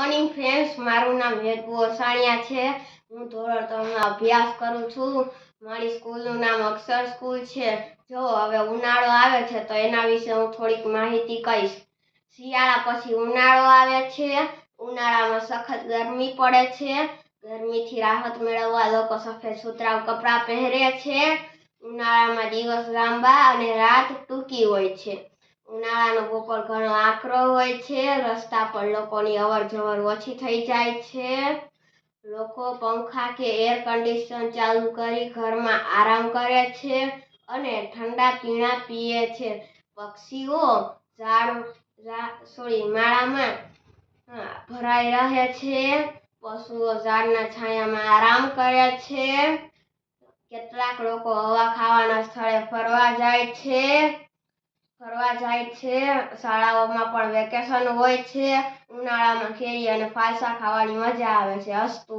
Morning friends, મારું નામ હેતુ ઓસાણિયા છે। હું ધોરણ 3 માં અભ્યાસ કરું છું। મારી સ્કૂલનું નામ અક્ષર સ્કૂલ છે। જો હવે ઉનાળો આવે છે તો એના વિશે હું થોડીક માહિતી કહીશ। શિયાળા પછી ઉનાળો આવે છે। ઉનાળામાં સખત ગરમી પડે છે। ગરમીથી રાહત મેળવવા લોકો સફેદ સુતરાઉ કપડાં પહેરે છે। ઉનાળામાં દિવસ લાંબા અને રાત ટૂંકી હોય છે। ઉનાળાનો બપોર ઘણો આકરો હોય છે। રસ્તા પર લોકોની અવર જવર ઓછી થઈ જાય છે। લોકો પંખા કે એર કન્ડિશન ચાલુ કરી ઘરમાં આરામ કરે છે અને ઠંડા પીણા પીએ છે। પક્ષીઓ માળામાં ભરાઈ રહે છે। પશુઓ ઝાડના છાયામાં આરામ કરે છે। કેટલાક લોકો હવા ખાવાના સ્થળે ફરવા જાય છે। શાળાઓમાં પણ વેકેશન હોય છે। ઉનાળામાં કેરી અને ફાલસા ખાવાની મજા આવે છે। અસ્તુ।